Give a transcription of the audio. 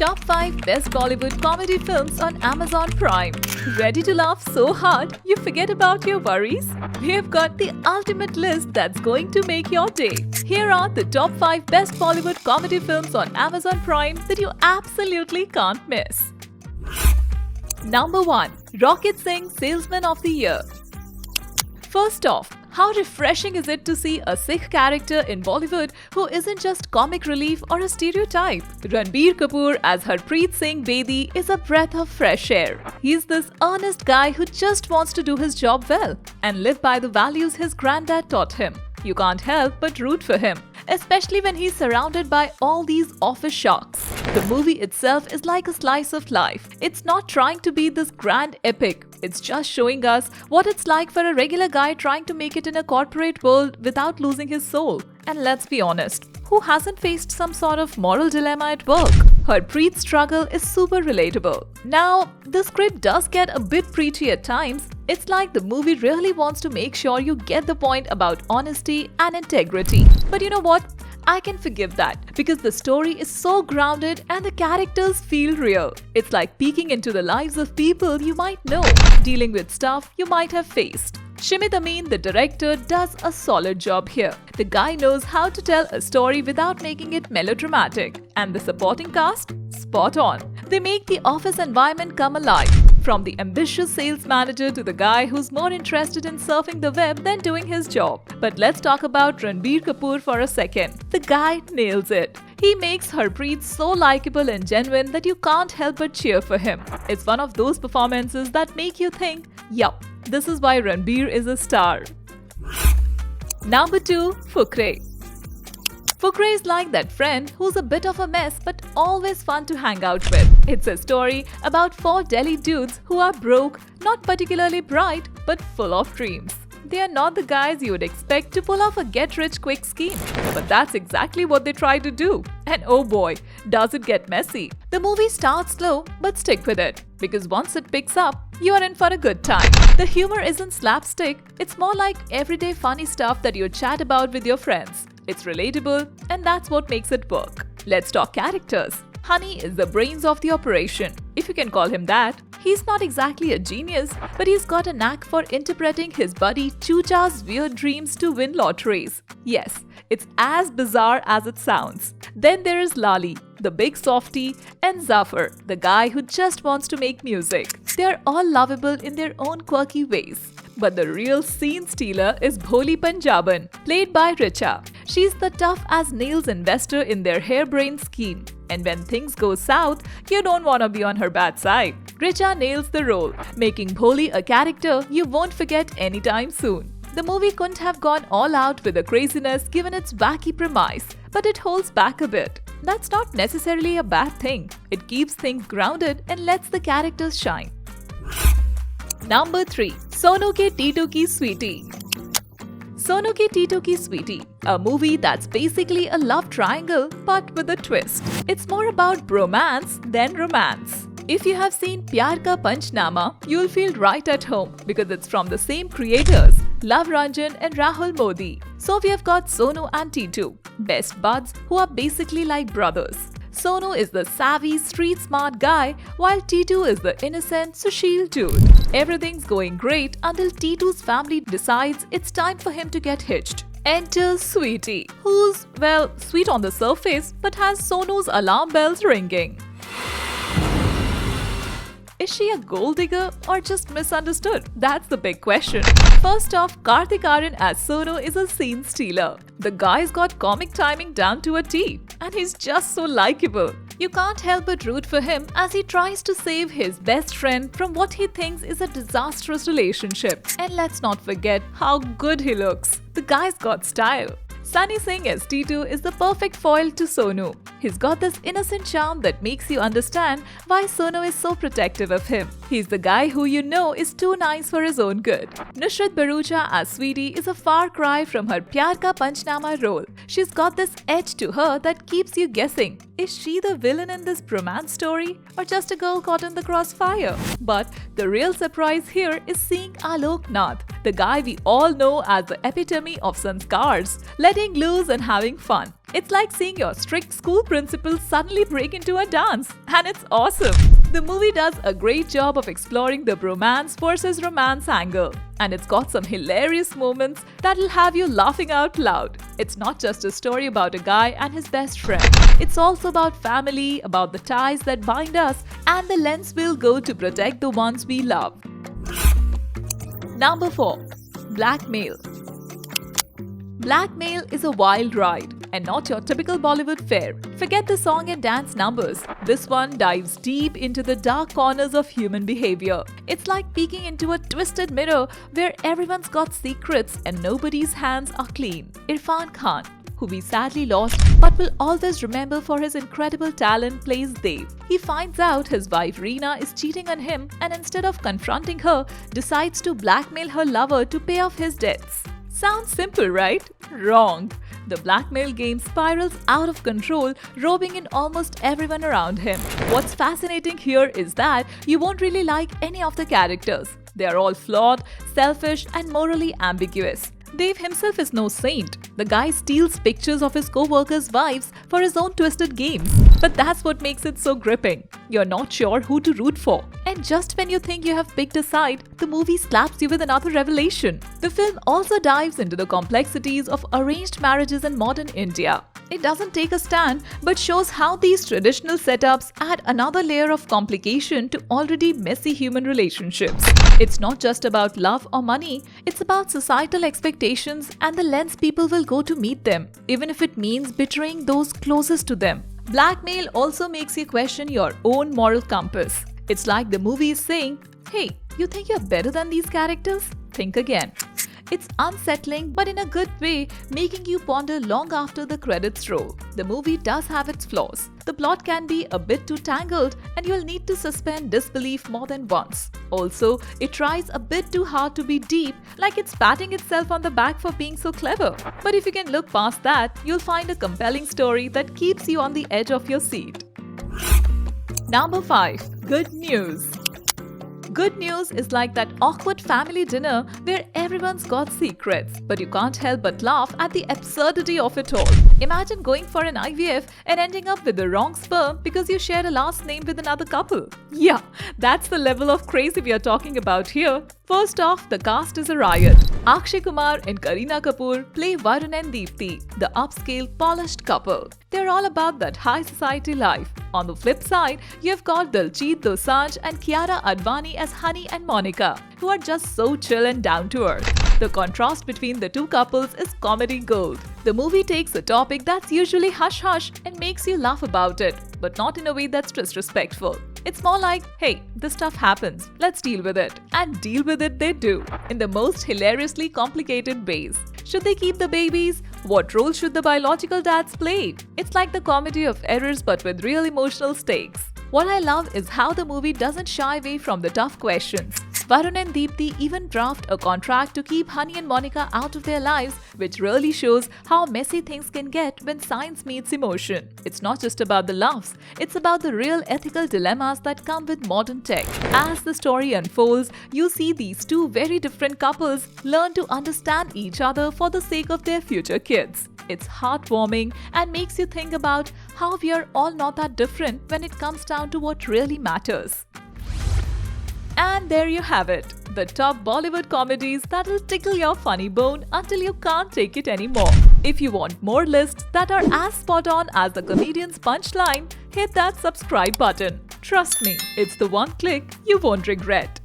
Top 5 Best Bollywood Comedy Films on Amazon Prime. Ready to laugh so hard you forget about your worries? We've got the ultimate list that's going to make your day. Here are the top 5 best Bollywood comedy films on Amazon Prime that you absolutely can't miss. Number 1. Rocket Singh Salesman of the Year. First off, how refreshing is it to see a Sikh character in Bollywood who isn't just comic relief or a stereotype? Ranbir Kapoor as Harpreet Singh Bedi is a breath of fresh air. He's this earnest guy who just wants to do his job well and live by the values his granddad taught him. You can't help but root for him, especially when he's surrounded by all these office sharks. The movie itself is like a slice of life. It's not trying to be this grand epic. It's just showing us what it's like for a regular guy trying to make it in a corporate world without losing his soul. And let's be honest, who hasn't faced some sort of moral dilemma at work? Harpreet's struggle is super relatable. Now, the script does get a bit preachy at times. It's like the movie really wants to make sure you get the point about honesty and integrity. But you know what? I can forgive that because the story is so grounded and the characters feel real. It's like peeking into the lives of people you might know, dealing with stuff you might have faced. Shimit Amin, the director, does a solid job here. The guy knows how to tell a story without making it melodramatic. And the supporting cast? Spot on. They make the office environment come alive. From the ambitious sales manager to the guy who's more interested in surfing the web than doing his job. But let's talk about Ranbir Kapoor for a second. The guy nails it. He makes Harpreet so likable and genuine that you can't help but cheer for him. It's one of those performances that make you think, yup, this is why Ranbir is a star. Number 2. Fukr. Fukr is like that friend who's a bit of a mess but always fun to hang out with. It's a story about 4 Delhi dudes who are broke, not particularly bright, but full of dreams. They are not the guys you would expect to pull off a get-rich-quick scheme. But that's exactly what they try to do. And oh boy, does it get messy. The movie starts slow, but stick with it. Because once it picks up, you are in for a good time. The humor isn't slapstick, it's more like everyday funny stuff that you chat about with your friends. It's relatable, and that's what makes it work. Let's talk characters. Honey is the brains of the operation, if you can call him that. He's not exactly a genius, but he's got a knack for interpreting his buddy Chucha's weird dreams to win lotteries. Yes, it's as bizarre as it sounds. Then there is Lali, the big softie, and Zafar, the guy who just wants to make music. They're all lovable in their own quirky ways. But the real scene stealer is Bholi Punjaban, played by Richa. She's the tough-as-nails investor in their harebrained scheme. And when things go south, you don't want to be on her bad side. Richa nails the role, making Bholi a character you won't forget anytime soon. The movie couldn't have gone all out with the craziness given its wacky premise, but it holds back a bit. That's not necessarily a bad thing. It keeps things grounded and lets the characters shine. Number 3. Sono Ti Ki Sweetie. Sono Ti Ki Sweetie, a movie that's basically a love triangle but with a twist. It's more about bromance than romance. If you have seen Pyar Ka Panchnama, you'll feel right at home because it's from the same creators, Love Ranjan and Rahul Modi. So we have got Sonu and Titu, best buds who are basically like brothers. Sonu is the savvy, street-smart guy, while Titu is the innocent, Sushil dude. Everything's going great until Titu's family decides it's time for him to get hitched. Enter Sweetie, who's, well, sweet on the surface but has Sonu's alarm bells ringing. Is she a gold digger or just misunderstood? That's the big question. First off, Karthik Aaryan as Sonu is a scene stealer. The guy's got comic timing down to a T, and he's just so likable. You can't help but root for him as he tries to save his best friend from what he thinks is a disastrous relationship. And let's not forget how good he looks. The guy's got style. Sunny Singh as Titu is the perfect foil to Sonu. He's got this innocent charm that makes you understand why Sonu is so protective of him. He's the guy who you know is too nice for his own good. Nusrat Bharucha as Sweetie is a far cry from her Pyar Ka Panchnama role. She's got this edge to her that keeps you guessing. Is she the villain in this romance story or just a girl caught in the crossfire? But the real surprise here is seeing Alok Nath, the guy we all know as the epitome of sanskars, letting loose and having fun. It's like seeing your strict school principal suddenly break into a dance, and it's awesome. The movie does a great job of exploring the bromance versus romance angle, and it's got some hilarious moments that'll have you laughing out loud. It's not just a story about a guy and his best friend. It's also about family, about the ties that bind us, and the lengths we'll go to protect the ones we love. Number 4. Blackmail. Blackmail is a wild ride, and not your typical Bollywood fare. Forget the song and dance numbers. This one dives deep into the dark corners of human behavior. It's like peeking into a twisted mirror where everyone's got secrets and nobody's hands are clean. Irfan Khan, who we sadly lost but will always remember for his incredible talent, plays Dev. He finds out his wife Reena is cheating on him, and instead of confronting her, decides to blackmail her lover to pay off his debts. Sounds simple, right? Wrong. The blackmail game spirals out of control, roping in almost everyone around him. What's fascinating here is that you won't really like any of the characters. They are all flawed, selfish, and morally ambiguous. Dev himself is no saint. The guy steals pictures of his co-workers' wives for his own twisted games. But that's what makes it so gripping. You're not sure who to root for. And just when you think you have picked a side, the movie slaps you with another revelation. The film also dives into the complexities of arranged marriages in modern India. It doesn't take a stand, but shows how these traditional setups add another layer of complication to already messy human relationships. It's not just about love or money, it's about societal expectations and the lengths people will go to meet them, even if it means betraying those closest to them. Blackmail also makes you question your own moral compass. It's like the movie is saying, hey, you think you're better than these characters? Think again. It's unsettling, but in a good way, making you ponder long after the credits roll. The movie does have its flaws. The plot can be a bit too tangled, and you'll need to suspend disbelief more than once. Also, it tries a bit too hard to be deep, like it's patting itself on the back for being so clever. But if you can look past that, you'll find a compelling story that keeps you on the edge of your seat. Number 5. Good news. Good news is like that awkward family dinner where everyone's got secrets, but you can't help but laugh at the absurdity of it all. Imagine going for an IVF and ending up with the wrong sperm because you share a last name with another couple. Yeah, that's the level of crazy we are talking about here. First off, the cast is a riot. Akshay Kumar and Kareena Kapoor play Varun and Deepthi, the upscale, polished couple. They're all about that high society life. On the flip side, you've got Diljit Dosanjh and Kiara Advani as Honey and Monica, who are just so chill and down to earth. The contrast between the two couples is comedy gold. The movie takes a topic that's usually hush-hush and makes you laugh about it, but not in a way that's disrespectful. It's more like, hey, this stuff happens, let's deal with it. And deal with it they do, in the most hilariously complicated ways. Should they keep the babies? What role should the biological dads play? It's like the comedy of errors but with real emotional stakes. What I love is how the movie doesn't shy away from the tough questions. Varun and Deepthi even draft a contract to keep Honey and Monica out of their lives, which really shows how messy things can get when science meets emotion. It's not just about the laughs, it's about the real ethical dilemmas that come with modern tech. As the story unfolds, you see these two very different couples learn to understand each other for the sake of their future kids. It's heartwarming and makes you think about how we are all not that different when it comes down to what really matters. And there you have it, the top Bollywood comedies that'll tickle your funny bone until you can't take it anymore. If you want more lists that are as spot on as the comedian's punchline, hit that subscribe button. Trust me, it's the one click you won't regret.